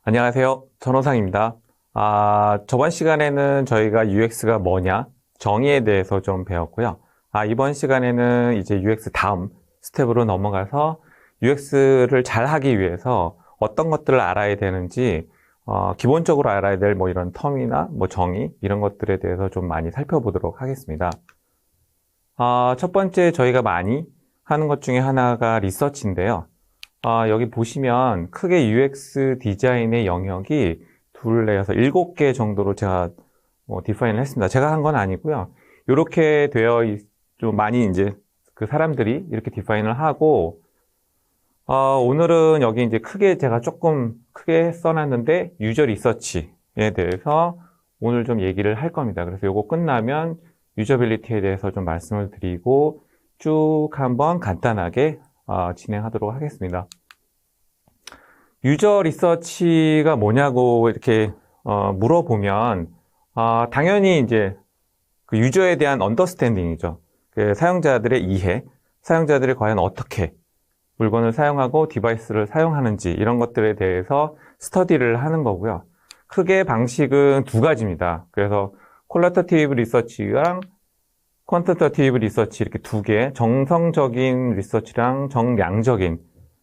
안녕하세요. 전호상입니다. 저번 시간에는 저희가 UX가 뭐냐, 정의에 대해서 좀 배웠고요. 이번 시간에는 이제 UX 다음 스텝으로 넘어가서 UX를 잘 하기 위해서 어떤 것들을 알아야 되는지, 기본적으로 알아야 될 뭐 이런 텀이나 뭐 정의, 이런 것들에 대해서 좀 많이 살펴보도록 하겠습니다. 첫 번째 저희가 많이 하는 것 중에 하나가 리서치인데요. 여기 보시면 크게 UX 디자인의 영역이 둘레여서 7개 정도로 제가 디파인을 했습니다. 제가 한 건 아니고요. 이렇게 좀 많이 이제 그 사람들이 이렇게 디파인을 하고, 오늘은 여기 이제 제가 조금 크게 써놨는데, 유저 리서치에 대해서 오늘 좀 얘기를 할 겁니다. 그래서 이거 끝나면 유저빌리티에 대해서 좀 말씀을 드리고 쭉 한번 간단하게 진행하도록 하겠습니다. 유저 리서치가 뭐냐고 이렇게 물어보면 당연히 이제 그 유저에 대한 언더스탠딩이죠. 그 사용자들의 이해, 사용자들이 과연 어떻게 물건을 사용하고 디바이스를 사용하는지 이런 것들에 대해서 스터디를 하는 거고요. 크게 방식은 두 가지입니다. 그래서 퀄리테이티브 리서치랑 퀀티테이티브 리서치 이렇게 두 개, 정성적인 리서치랑 정량적인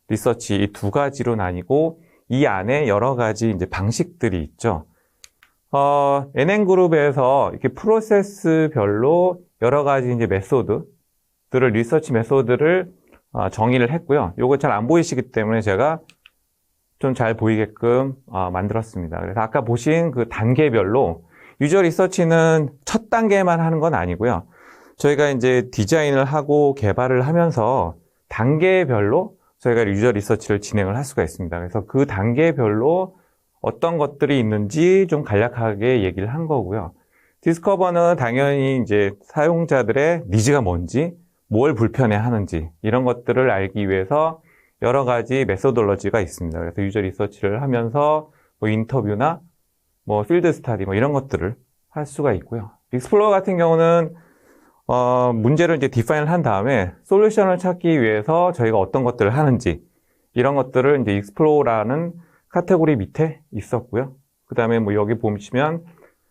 리서치 이 두 가지로 나뉘고 이 안에 여러 가지 이제 방식들이 있죠. NN그룹에서 이렇게 프로세스별로 여러 가지 이제 리서치 메소드를 정의를 했고요. 요거 잘 안 보이시기 때문에 제가 좀 잘 보이게끔 만들었습니다. 그래서 아까 보신 그 단계별로 유저 리서치는 첫 단계만 하는 건 아니고요. 저희가 이제 디자인을 하고 개발을 하면서 단계별로 저희가 유저 리서치를 진행을 할 수가 있습니다. 그래서 그 단계별로 어떤 것들이 있는지 좀 간략하게 얘기를 한 거고요. 디스커버는 당연히 이제 사용자들의 니즈가 뭔지, 뭘 불편해 하는지 이런 것들을 알기 위해서 여러 가지 메소돌러지가 있습니다. 그래서 유저 리서치를 하면서 뭐 인터뷰나 뭐 필드 스타디 뭐 이런 것들을 할 수가 있고요. 익스플로러 같은 경우는 문제를 이제 디파인을 한 다음에 솔루션을 찾기 위해서 저희가 어떤 것들을 하는지 이런 것들을 이제 익스플로러라는 카테고리 밑에 있었고요. 그 다음에 뭐 여기 보시면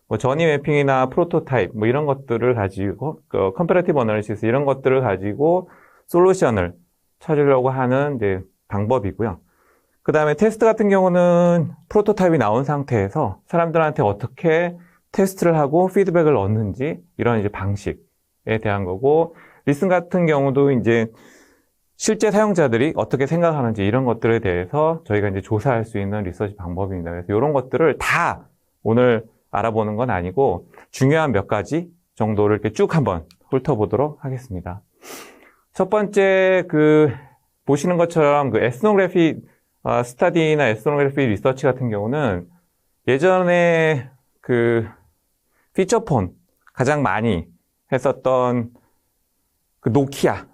뭐 전이 매핑이나 프로토타입 뭐 이런 것들을 가지고 컴패러티브 어널리시스 이런 것들을 가지고 솔루션을 찾으려고 하는 이제 방법이고요. 그 다음에 테스트 같은 경우는 프로토타입이 나온 상태에서 사람들한테 어떻게 테스트를 하고 피드백을 얻는지 이런 이제 방식에 대한 거고, 리슨 같은 경우도 이제 실제 사용자들이 어떻게 생각하는지 이런 것들에 대해서 저희가 이제 조사할 수 있는 리서치 방법입니다. 그래서 이런 것들을 다 오늘 알아보는 건 아니고 중요한 몇 가지 정도를 이렇게 쭉 한번 훑어보도록 하겠습니다. 첫 번째 보시는 것처럼 그 에스노그래피 스타디나 에스노그래피 리서치 같은 경우는 예전에 그 피처폰 가장 많이 했었던 그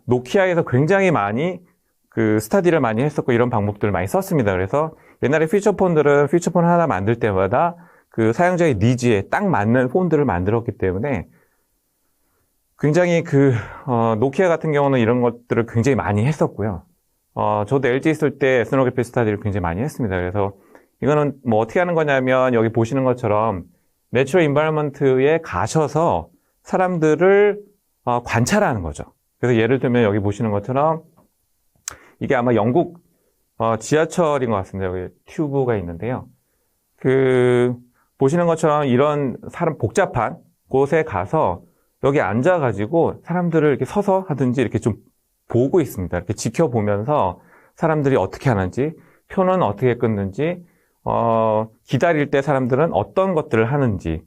노키아에서 굉장히 많이 그 스타디를 많이 했었고 이런 방법들을 많이 썼습니다. 그래서 옛날에 피처폰들은 피처폰 하나 만들 때마다 그 사용자의 니즈에 딱 맞는 폰들을 만들었기 때문에 굉장히 노키아 같은 경우는 이런 것들을 굉장히 많이 했었고요. 저도 LG 있을 때 에스노그래피 스타디를 굉장히 많이 했습니다. 그래서 이거는 뭐 어떻게 하는 거냐면 여기 보시는 것처럼 내추럴 인바이러먼트에 가셔서 사람들을 관찰하는 거죠. 그래서 예를 들면 여기 보시는 것처럼 이게 아마 영국 지하철인 것 같습니다. 여기 튜브가 있는데요. 보시는 것처럼 이런 복잡한 곳에 가서 여기 앉아가지고 사람들을 이렇게 서서 하든지 이렇게 좀 보고 있습니다. 이렇게 지켜보면서 사람들이 어떻게 하는지, 표는 어떻게 끊는지, 기다릴 때 사람들은 어떤 것들을 하는지,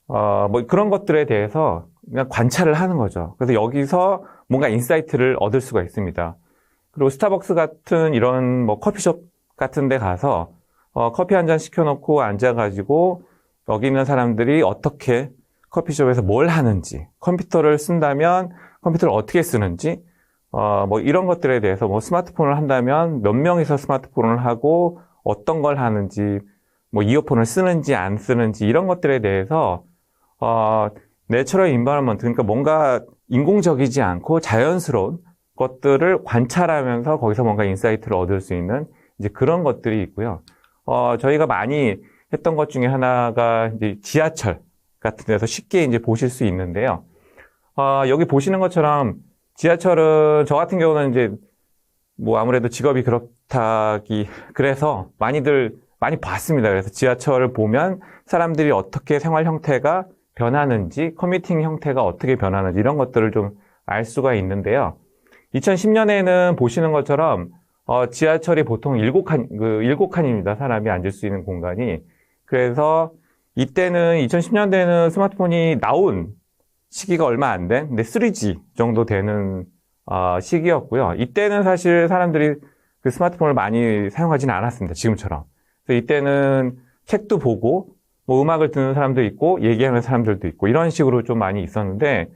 뭐 그런 것들에 대해서 그냥 관찰을 하는 거죠. 그래서 여기서 뭔가 인사이트를 얻을 수가 있습니다. 그리고 스타벅스 같은 이런 뭐 커피숍 같은 데 가서 커피 한 잔 시켜놓고 앉아가지고 여기 있는 사람들이 어떻게 커피숍에서 뭘 하는지, 컴퓨터를 쓴다면 컴퓨터를 어떻게 쓰는지, 뭐 이런 것들에 대해서 뭐 스마트폰을 한다면 몇 명이서 스마트폰을 하고 어떤 걸 하는지, 뭐 이어폰을 쓰는지 안 쓰는지 이런 것들에 대해서 내추럴 인바이러먼트, 그러니까 뭔가 인공적이지 않고 자연스러운 것들을 관찰하면서 거기서 뭔가 인사이트를 얻을 수 있는 이제 그런 것들이 있고요. 저희가 많이 했던 것 중에 하나가 이제 지하철 같은 데서 쉽게 이제 보실 수 있는데요. 여기 보시는 것처럼 지하철은 저 같은 경우는 이제 뭐 아무래도 직업이 그래서 많이 봤습니다. 그래서 지하철을 보면 사람들이 어떻게 생활 형태가 변하는지, 커뮤팅 형태가 어떻게 변하는지 이런 것들을 좀 알 수가 있는데요. 2010년에는 보시는 것처럼 지하철이 보통 7칸입니다. 사람이 앉을 수 있는 공간이. 그래서 이때는 2010년대에는 스마트폰이 나온 시기가 얼마 안 된, 근데 3G 정도 되는 시기였고요. 이때는 사실 사람들이 그 스마트폰을 많이 사용하지는 않았습니다. 지금처럼. 그래서 이때는 책도 보고, 뭐 음악을 듣는 사람도 있고, 얘기하는 사람들도 있고, 이런 식으로 좀 많이 있었는데,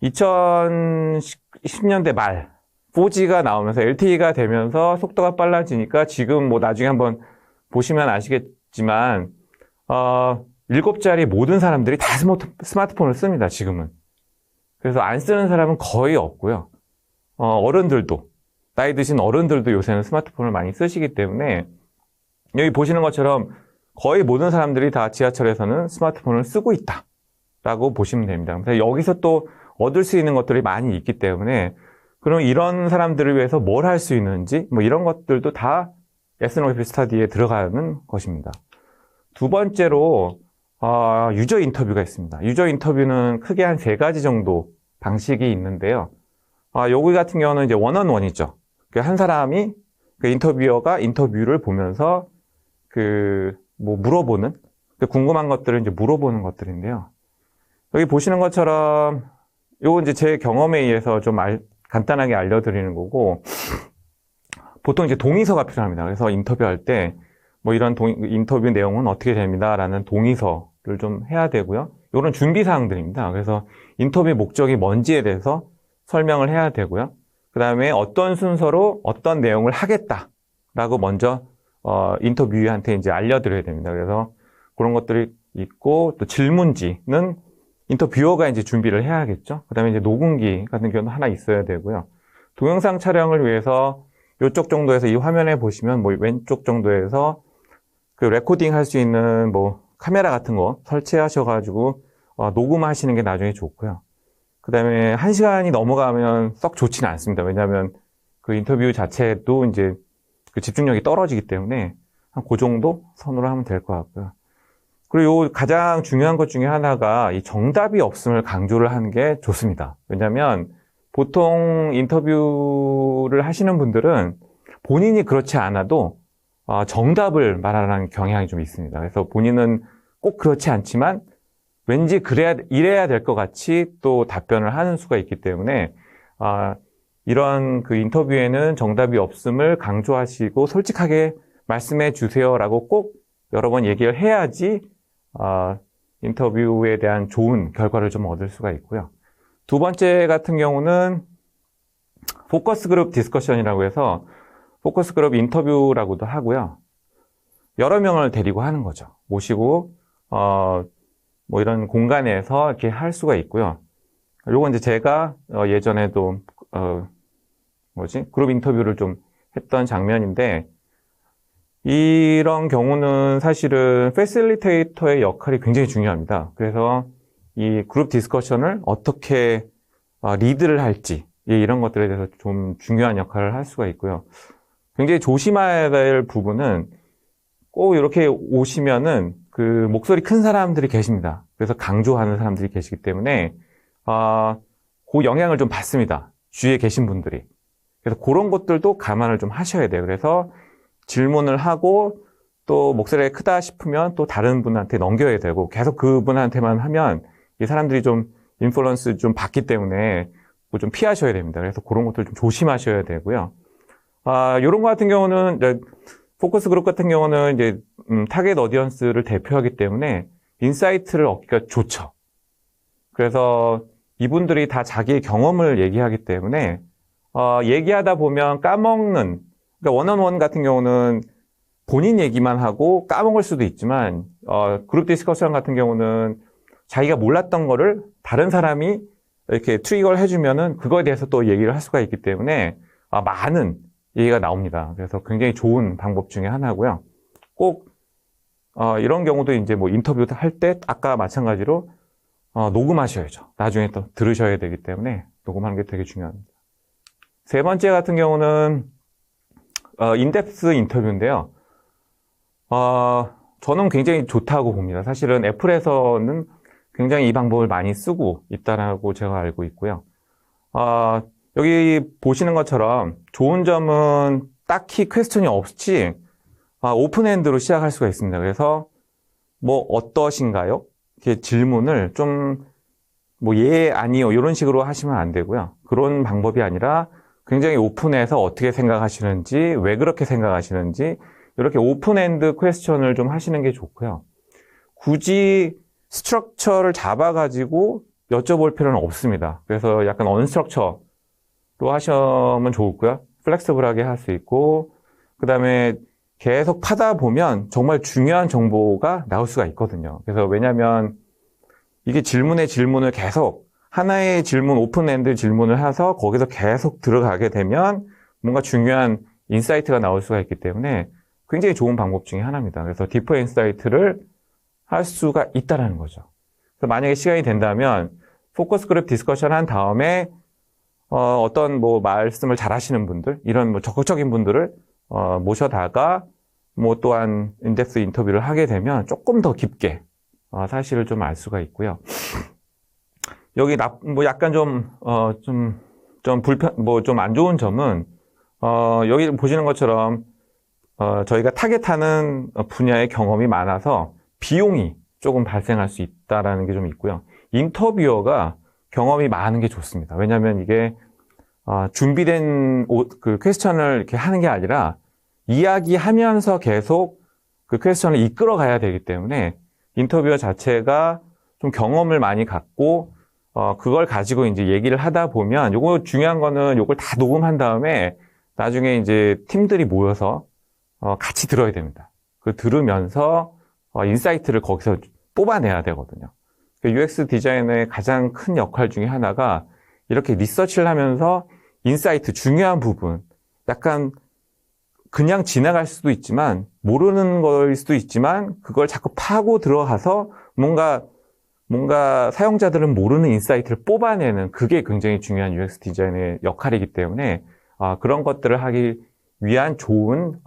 2010년대 말, 4G가 나오면서 LTE가 되면서 속도가 빨라지니까 지금 뭐 나중에 한번 보시면 아시겠지만, 7자리 모든 사람들이 다 스마트폰을 씁니다, 지금은. 그래서 안 쓰는 사람은 거의 없고요. 어른들도, 나이 드신 어른들도 요새는 스마트폰을 많이 쓰시기 때문에, 여기 보시는 것처럼 거의 모든 사람들이 다 지하철에서는 스마트폰을 쓰고 있다라고 보시면 됩니다. 그래서 여기서 또 얻을 수 있는 것들이 많이 있기 때문에, 그럼 이런 사람들을 위해서 뭘 할 수 있는지, 뭐 이런 것들도 다 에스노그래피 스터디에 들어가는 것입니다. 두 번째로, 유저 인터뷰가 있습니다. 유저 인터뷰는 크게 한 3가지 정도 방식이 있는데요. 여기 같은 경우는 이제 원언원이죠. 한 사람이, 그 인터뷰어가 인터뷰를 보면서 물어보는, 궁금한 것들을 이제 물어보는 것들인데요. 여기 보시는 것처럼, 요거 이제 제 경험에 의해서 좀 간단하게 알려드리는 거고, 보통 이제 동의서가 필요합니다. 그래서 인터뷰할 때, 뭐 이런 인터뷰 내용은 어떻게 됩니다. 라는 동의서를 좀 해야 되고요. 이런 준비사항들입니다. 그래서 인터뷰 목적이 뭔지에 대해서 설명을 해야 되고요. 그 다음에 어떤 순서로 어떤 내용을 하겠다라고 먼저, 인터뷰한테 이제 알려드려야 됩니다. 그래서 그런 것들이 있고, 또 질문지는 인터뷰어가 이제 준비를 해야겠죠. 그 다음에 이제 녹음기 같은 경우는 하나 있어야 되고요. 동영상 촬영을 위해서 이쪽 정도에서 이 화면에 보시면 뭐 왼쪽 정도에서 그 레코딩 할 수 있는 뭐 카메라 같은 거 설치하셔가지고 녹음하시는 게 나중에 좋고요. 그 다음에 1시간이 넘어가면 썩 좋지는 않습니다. 왜냐하면 그 인터뷰 자체도 이제 그 집중력이 떨어지기 때문에 한 그 정도 선으로 하면 될 것 같고요. 그리고 요 가장 중요한 것 중에 하나가 이 정답이 없음을 강조를 하는 게 좋습니다. 왜냐하면 보통 인터뷰를 하시는 분들은 본인이 그렇지 않아도 정답을 말하는 경향이 좀 있습니다. 그래서 본인은 꼭 그렇지 않지만 왠지 이래야 될 것 같이 또 답변을 하는 수가 있기 때문에 이런 그 인터뷰에는 정답이 없음을 강조하시고 솔직하게 말씀해 주세요라고 꼭 여러 번 얘기를 해야지 인터뷰에 대한 좋은 결과를 좀 얻을 수가 있고요. 두 번째 같은 경우는 포커스 그룹 디스커션이라고 해서 포커스 그룹 인터뷰라고도 하고요. 여러 명을 데리고 하는 거죠. 모시고 뭐 이런 공간에서 이렇게 할 수가 있고요. 요건 이제 제가 예전에도 그룹 인터뷰를 좀 했던 장면인데, 이런 경우는 사실은 패실리테이터의 역할이 굉장히 중요합니다. 그래서 이 그룹 디스커션을 어떻게 리드를 할지, 이런 것들에 대해서 좀 중요한 역할을 할 수가 있고요. 굉장히 조심해야 될 부분은 꼭 이렇게 오시면은 그 목소리 큰 사람들이 계십니다. 그래서 강조하는 사람들이 계시기 때문에 그 영향을 좀 받습니다. 주위에 계신 분들이. 그래서 그런 것들도 감안을 좀 하셔야 돼요. 그래서 질문을 하고 또 목소리가 크다 싶으면 또 다른 분한테 넘겨야 되고, 계속 그분한테만 하면 이 사람들이 좀 인플루언스 좀 받기 때문에 좀 피하셔야 됩니다. 그래서 그런 것들 좀 조심하셔야 되고요. 요런 거 같은 경우는 포커스 그룹 같은 경우는 이제 타겟 어디언스를 대표하기 때문에 인사이트를 얻기가 좋죠. 그래서 이분들이 다 자기의 경험을 얘기하기 때문에 얘기하다 보면 까먹는, 그러니까 원언원 같은 경우는 본인 얘기만 하고 까먹을 수도 있지만 그룹 디스커션 같은 경우는 자기가 몰랐던 거를 다른 사람이 이렇게 트리거를 해주면은 그거에 대해서 또 얘기를 할 수가 있기 때문에 많은 얘기가 나옵니다. 그래서 굉장히 좋은 방법 중에 하나고요. 꼭 이런 경우도 이제 뭐 인터뷰 할 때 아까 마찬가지로 녹음하셔야죠. 나중에 또 들으셔야 되기 때문에 녹음하는 게 되게 중요합니다. 세 번째 같은 경우는 인덱스 인터뷰인데요. 저는 굉장히 좋다고 봅니다. 사실은 애플에서는 굉장히 이 방법을 많이 쓰고 있다고 제가 알고 있고요. 여기 보시는 것처럼 좋은 점은 딱히 퀘스천이 없이 오픈엔드로 시작할 수가 있습니다. 그래서 뭐 어떠신가요? 이렇게 질문을 좀 뭐 예, 아니요 이런 식으로 하시면 안 되고요. 그런 방법이 아니라 굉장히 오픈해서 어떻게 생각하시는지, 왜 그렇게 생각하시는지 이렇게 오픈엔드 퀘스천을 좀 하시는 게 좋고요. 굳이 스트럭처를 잡아가지고 여쭤볼 필요는 없습니다. 그래서 약간 언스트럭처로 하시면 좋고요. 플렉서블하게 할 수 있고, 그 다음에 계속 파다 보면 정말 중요한 정보가 나올 수가 있거든요. 그래서 왜냐하면 이게 질문을 계속 하나의 질문, 오픈엔드 질문을 해서 거기서 계속 들어가게 되면 뭔가 중요한 인사이트가 나올 수가 있기 때문에 굉장히 좋은 방법 중에 하나입니다. 그래서 디퍼 인사이트를 할 수가 있다는 거죠. 그래서 만약에 시간이 된다면 포커스 그룹 디스커션 한 다음에 어떤 뭐 말씀을 잘 하시는 분들, 이런 뭐 적극적인 분들을 모셔다가 뭐 또한 인덱스 인터뷰를 하게 되면 조금 더 깊게 사실을 좀 알 수가 있고요. 여기 뭐 약간 좀 안 좋은 점은 여기 보시는 것처럼 저희가 타겟하는 분야의 경험이 많아서 비용이 조금 발생할 수 있다라는 게 좀 있고요. 인터뷰어가 경험이 많은 게 좋습니다. 왜냐하면 이게 준비된 그 퀘스천을 이렇게 하는 게 아니라 이야기하면서 계속 그 퀘스천을 이끌어 가야 되기 때문에 인터뷰어 자체가 좀 경험을 많이 갖고 그걸 가지고 이제 얘기를 하다 보면 요거 중요한 거는 요걸 다 녹음한 다음에 나중에 이제 팀들이 모여서 같이 들어야 됩니다. 그 들으면서 인사이트를 거기서 뽑아내야 되거든요. UX 디자인의 가장 큰 역할 중에 하나가 이렇게 리서치를 하면서 인사이트, 중요한 부분, 약간 그냥 지나갈 수도 있지만 모르는 거일 수도 있지만 그걸 자꾸 파고 들어가서 뭔가 사용자들은 모르는 인사이트를 뽑아내는 그게 굉장히 중요한 UX 디자인의 역할이기 때문에 그런 것들을 하기 위한 좋은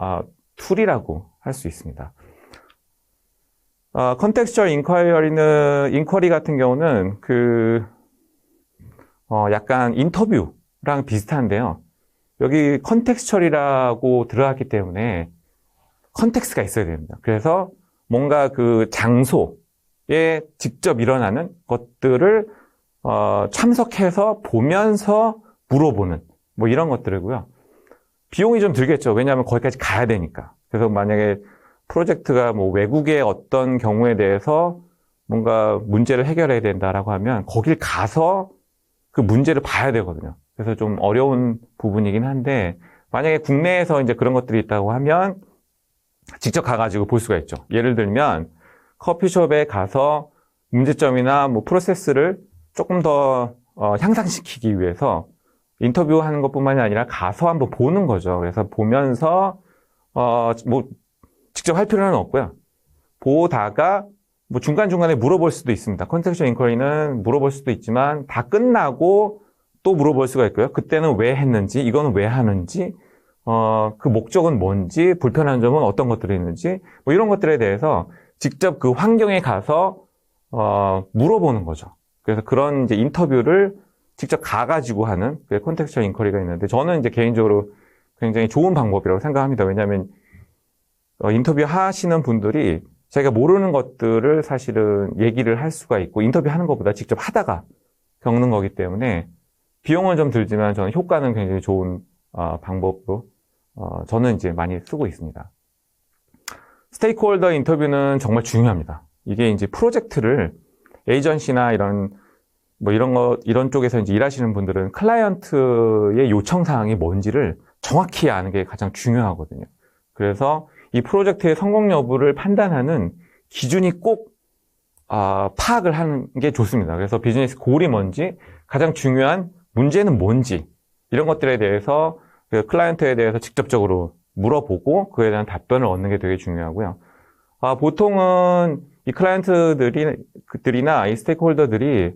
툴이라고 할 수 있습니다. 컨텍스처얼 인쿼리 같은 경우는 약간 인터뷰랑 비슷한데요. 여기 컨텍스처얼이라고 들어갔기 때문에 컨텍스트가 있어야 됩니다. 그래서 뭔가 그 장소에 직접 일어나는 것들을 참석해서 보면서 물어보는 뭐 이런 것들이고요. 비용이 좀 들겠죠. 왜냐하면 거기까지 가야 되니까. 그래서 만약에 프로젝트가 뭐 외국의 어떤 경우에 대해서 뭔가 문제를 해결해야 된다라고 하면 거길 가서 그 문제를 봐야 되거든요. 그래서 좀 어려운 부분이긴 한데 만약에 국내에서 이제 그런 것들이 있다고 하면 직접 가가지고 볼 수가 있죠. 예를 들면 커피숍에 가서 문제점이나 뭐 프로세스를 조금 더 향상시키기 위해서 인터뷰하는 것뿐만이 아니라 가서 한번 보는 거죠. 그래서 보면서 뭐 직접 할 필요는 없고요. 보다가 뭐 중간중간에 물어볼 수도 있습니다. 컨텍스처 인쿼리는 물어볼 수도 있지만 다 끝나고 또 물어볼 수가 있고요. 그때는 왜 했는지, 이거는 왜 하는지, 그 목적은 뭔지, 불편한 점은 어떤 것들이 있는지, 뭐 이런 것들에 대해서 직접 그 환경에 가서 물어보는 거죠. 그래서 그런 이제 인터뷰를 직접 가가지고 하는 그 컨텍스처 인쿼리가 있는데 저는 이제 개인적으로 굉장히 좋은 방법이라고 생각합니다. 왜냐하면 인터뷰 하시는 분들이 자기가 모르는 것들을 사실은 얘기를 할 수가 있고 인터뷰하는 것보다 직접 하다가 겪는 거기 때문에 비용은 좀 들지만 저는 효과는 굉장히 좋은 방법으로 저는 이제 많이 쓰고 있습니다. 스테이크홀더 인터뷰는 정말 중요합니다. 이게 이제 프로젝트를 에이전시나 이런 쪽에서 이제 일하시는 분들은 클라이언트의 요청 사항이 뭔지를 정확히 아는 게 가장 중요하거든요. 그래서 이 프로젝트의 성공 여부를 판단하는 기준이 꼭 파악을 하는 게 좋습니다. 그래서 비즈니스 골이 뭔지, 가장 중요한 문제는 뭔지 이런 것들에 대해서 그 클라이언트에 대해서 직접적으로 물어보고 그에 대한 답변을 얻는 게 되게 중요하고요. 보통은 이 클라이언트들이나 이 스테이크홀더들이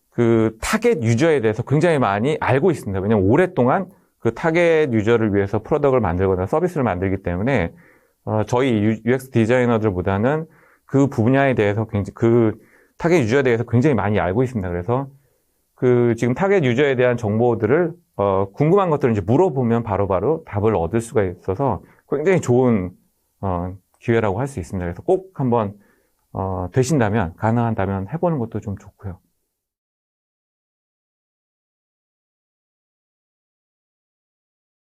그 타겟 유저에 대해서 굉장히 많이 알고 있습니다. 왜냐하면 오랫동안 그 타겟 유저를 위해서 프로덕트를 만들거나 서비스를 만들기 때문에 저희 UX 디자이너들보다는 그 분야에 대해서 굉장히 그 타겟 유저에 대해서 굉장히 많이 알고 있습니다. 그래서 그 지금 타겟 유저에 대한 정보들을 궁금한 것들을 이제 물어보면 바로바로 답을 얻을 수가 있어서 굉장히 좋은 기회라고 할 수 있습니다. 그래서 꼭 한번 되신다면 가능한다면 해보는 것도 좀 좋고요.